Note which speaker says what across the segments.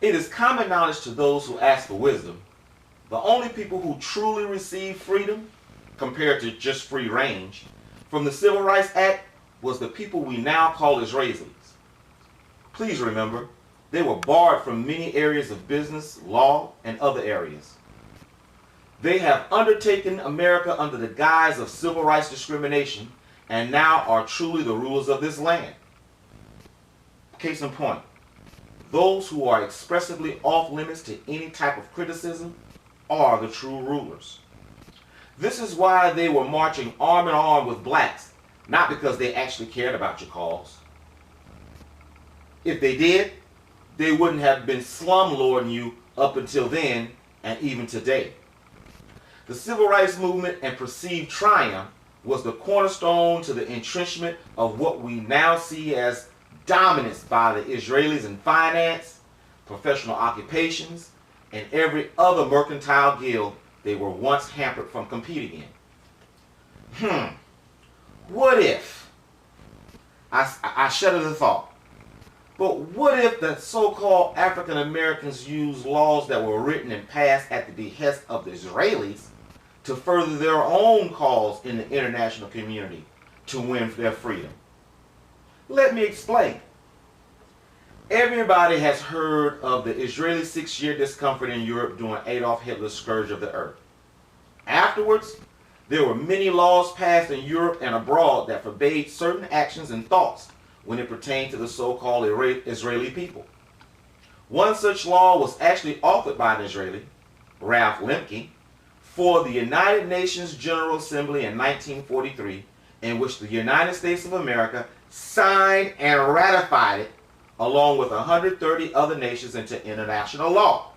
Speaker 1: It is common knowledge to those who ask for wisdom. The only people who truly received freedom, compared to just free range, from the Civil Rights Act was the people we now call Israelis. Please remember, they were barred from many areas of business, law, and other areas. They have undertaken America under the guise of civil rights discrimination and now are truly the rulers of this land. Case in point, those who are expressively off limits to any type of criticism are the true rulers. This is why they were marching arm in arm with blacks, not because they actually cared about your cause. If they did, they wouldn't have been slumlording you up until then and even today. The civil rights movement and perceived triumph was the cornerstone to the entrenchment of what we now see as dominance by the Israelis in finance, professional occupations, and every other mercantile guild they were once hampered from competing in. What if, I shudder the thought, but what if the so-called African Americans used laws that were written and passed at the behest of the Israelis to further their own cause in the international community to win their freedom? Let me explain. Everybody has heard of the Israeli 6-year discomfort in Europe during Adolf Hitler's Scourge of the Earth. Afterwards, there were many laws passed in Europe and abroad that forbade certain actions and thoughts when it pertained to the so-called Israeli people. One such law was actually authored by an Israeli, Ralph Lemke, for the United Nations General Assembly in 1943, in which the United States of America signed and ratified it along with 130 other nations into international law.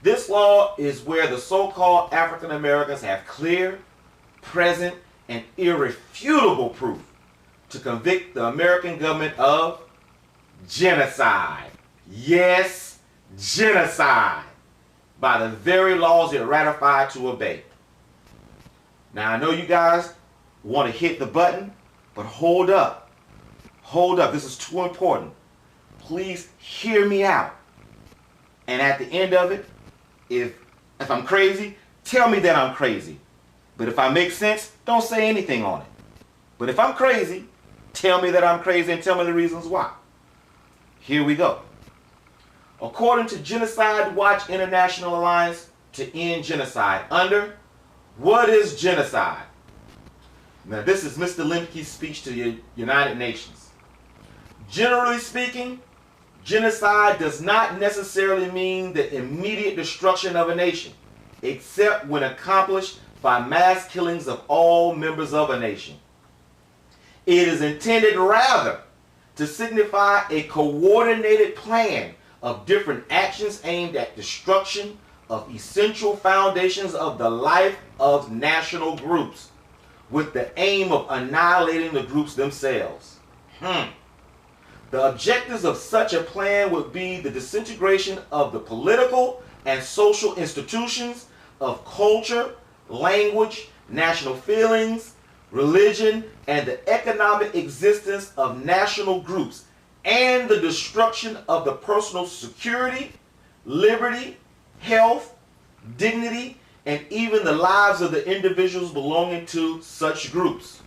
Speaker 1: This law is where the so-called African Americans have clear, present, and irrefutable proof to convict the American government of genocide. Yes, genocide, by the very laws it ratified to obey. Now, I know you guys want to hit the button, but hold up. Hold up. This is too important. Please hear me out. And at the end of it, if I'm crazy, tell me that I'm crazy. But if I make sense, don't say anything on it. But if I'm crazy, tell me that I'm crazy and tell me the reasons why. Here we go. According to Genocide Watch International Alliance to End Genocide, under What is Genocide? Now, this is Mr. Lemke's speech to the United Nations. Generally speaking, genocide does not necessarily mean the immediate destruction of a nation, except when accomplished by mass killings of all members of a nation. It is intended rather to signify a coordinated plan of different actions aimed at destruction of essential foundations of the life of national groups, with the aim of annihilating the groups themselves. The objectives of such a plan would be the disintegration of the political and social institutions, of culture, language, national feelings, religion, and the economic existence of national groups, and the destruction of the personal security, liberty, health, dignity, and even the lives of the individuals belonging to such groups.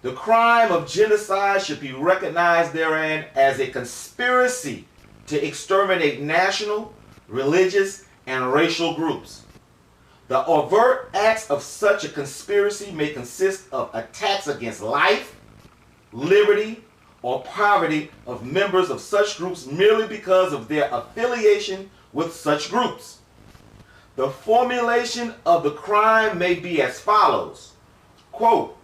Speaker 1: The crime of genocide should be recognized therein as a conspiracy to exterminate national, religious, and racial groups. The overt acts of such a conspiracy may consist of attacks against life, liberty, or poverty of members of such groups merely because of their affiliation with such groups. The formulation of the crime may be as follows. Quote,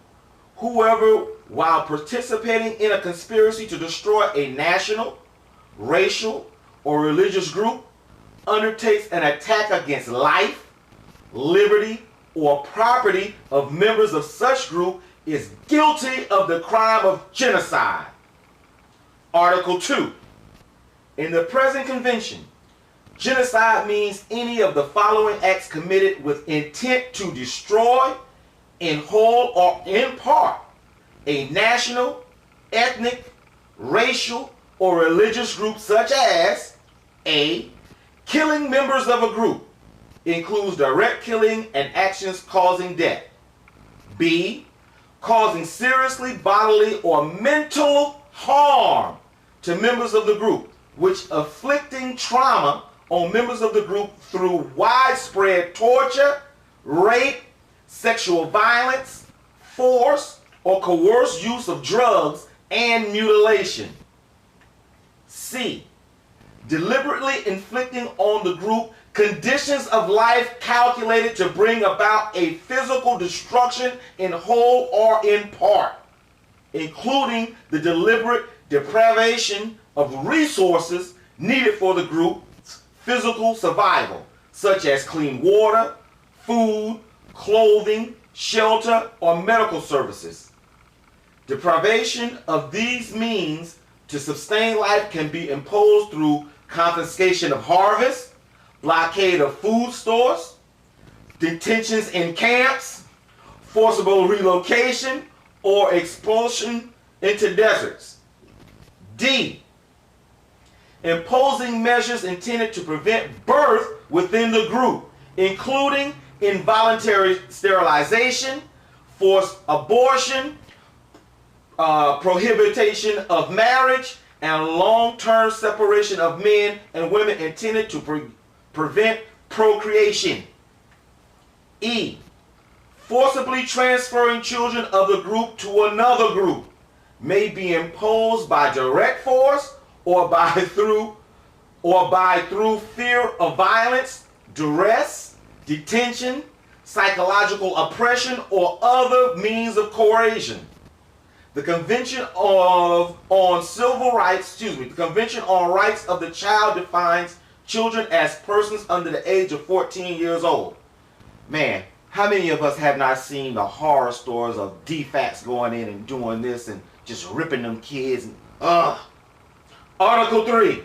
Speaker 1: whoever, while participating in a conspiracy to destroy a national, racial, or religious group, undertakes an attack against life, liberty, or property of members of such group is guilty of the crime of genocide. Article 2. In the present convention, genocide means any of the following acts committed with intent to destroy, in whole or in part, a national, ethnic, racial, or religious group such as A. Killing members of a group includes direct killing and actions causing death. B. Causing seriously bodily or mental harm to members of the group, which inflicting trauma on members of the group through widespread torture, rape, sexual violence, force, or coerced use of drugs and mutilation. C. Deliberately inflicting on the group conditions of life calculated to bring about a physical destruction in whole or in part, including the deliberate deprivation of resources needed for the group's physical survival, such as clean water, food, clothing, shelter, or medical services. Deprivation of these means to sustain life can be imposed through confiscation of harvest, blockade of food stores, detentions in camps, forcible relocation, or expulsion into deserts. D. Imposing measures intended to prevent birth within the group, including involuntary sterilization, forced abortion, prohibition of marriage, and long-term separation of men and women intended to prevent procreation. E. Forcibly transferring children of the group to another group may be imposed by direct force or by through fear of violence, duress, detention, psychological oppression, or other means of coercion. The Convention on Civil Rights, the Convention on Rights of the Child defines children as persons under the age of 14 years old. Man, how many of us have not seen the horror stories of DFACs going in and doing this and just ripping them kids? Article 3.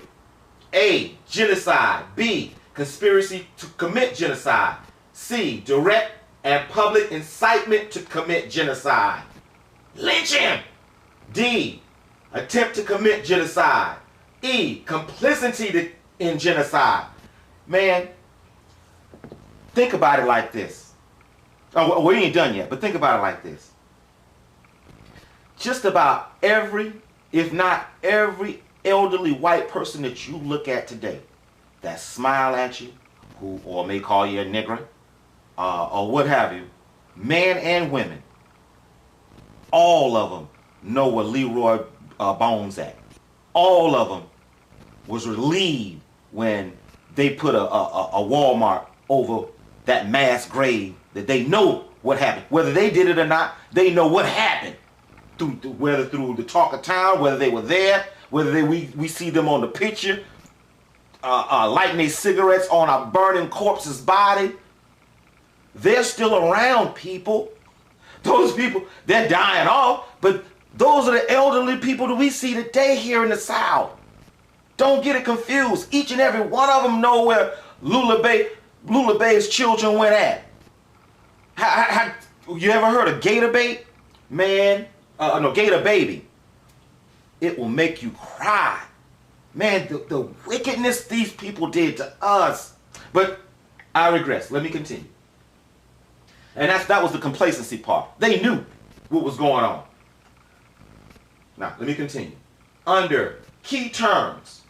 Speaker 1: A. Genocide. B. Conspiracy to commit genocide. C. Direct and public incitement to commit genocide. Lynch him. D. Attempt to commit genocide. E. Complicity in genocide. Man, think about it like this. Oh, we ain't done yet, but think about it like this. Just about every, if not every, elderly white person that you look at today that smile at you, who or may call you a nigger, or what have you, men and women, all of them know where Leroy Bones at. All of them was relieved when they put a Walmart over that mass grave, that they know what happened. Whether they did it or not, they know what happened. Whether through the talk of town, whether they were there, whether we see them on the picture, lighting their cigarettes on a burning corpse's body. They're still around, people. Those people, they're dying off, but those are the elderly people that we see today here in the South. Don't get it confused. Each and every one of them know where Lula Bay's children went at. You ever heard of gator bait? Man, no, gator baby. It will make you cry. Man, the wickedness these people did to us. But I regress. Let me continue. And that was the complacency part. They knew what was going on. Now, let me continue. Under key terms,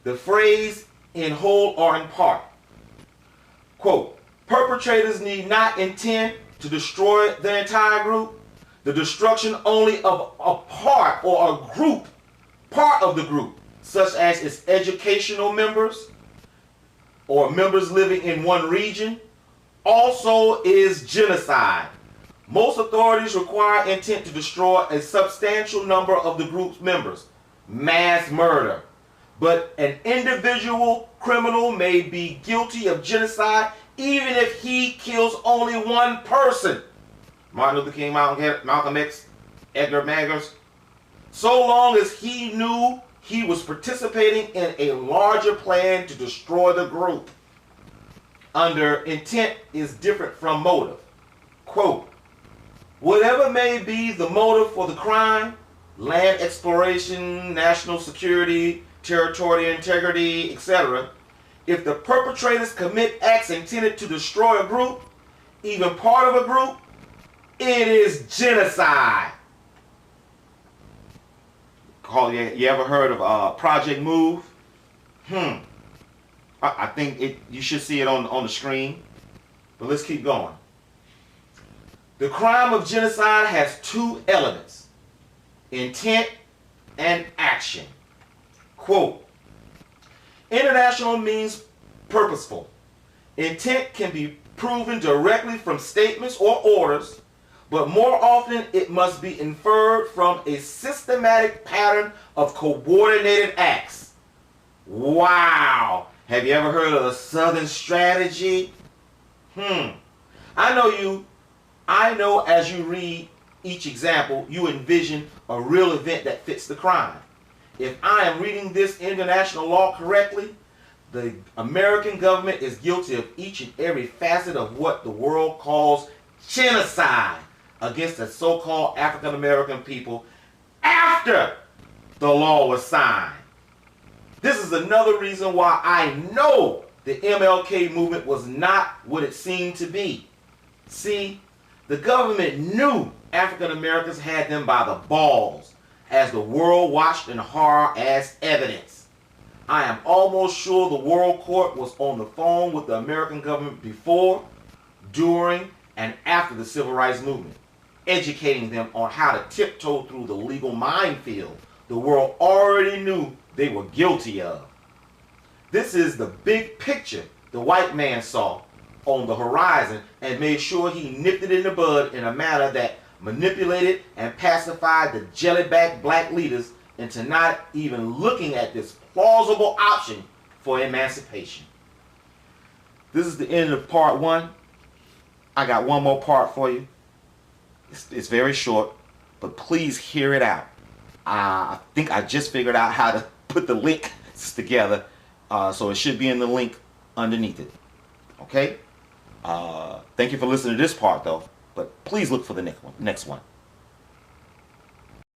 Speaker 1: the phrase in whole or in part. Quote, perpetrators need not intend to destroy the entire group. The destruction only of a part or a group, part of the group, such as its educational members or members living in one region, also is genocide. Most authorities require intent to destroy a substantial number of the group's members, mass murder. But an individual criminal may be guilty of genocide even if he kills only one person. Martin Luther King, Malcolm X, Edgar Mangers. So long as he knew he was participating in a larger plan to destroy the group. Under intent is different from motive. Quote, whatever may be the motive for the crime, land exploration, national security, territorial integrity, etc., if the perpetrators commit acts intended to destroy a group, even part of a group, it is genocide. You ever heard of Project Move? I think you should see it on the screen. But let's keep going. The crime of genocide has two elements: intent and action. Quote, international means purposeful. Intent can be proven directly from statements or orders, but more often it must be inferred from a systematic pattern of coordinated acts. Wow! Have you ever heard of the Southern strategy? I know as you read each example, you envision a real event that fits the crime. If I am reading this international law correctly, the American government is guilty of each and every facet of what the world calls genocide against the so-called African American people after the law was signed. This is another reason why I know the MLK movement was not what it seemed to be. See, the government knew African Americans had them by the balls, as the world watched in horror as evidence. I am almost sure the World Court was on the phone with the American government before, during, and after the Civil Rights Movement, educating them on how to tiptoe through the legal minefield the world already knew they were guilty of. This is the big picture the white man saw on the horizon and made sure he nipped it in the bud in a manner that manipulated and pacified the jellyback black leaders into not even looking at this plausible option for emancipation. This is the end of part one. I got one more part for you. It's very short, but please hear it out. I think I just figured out how to put the links together, so it should be in the link underneath it. Okay? Thank you for listening to this part, though, but please look for the next one.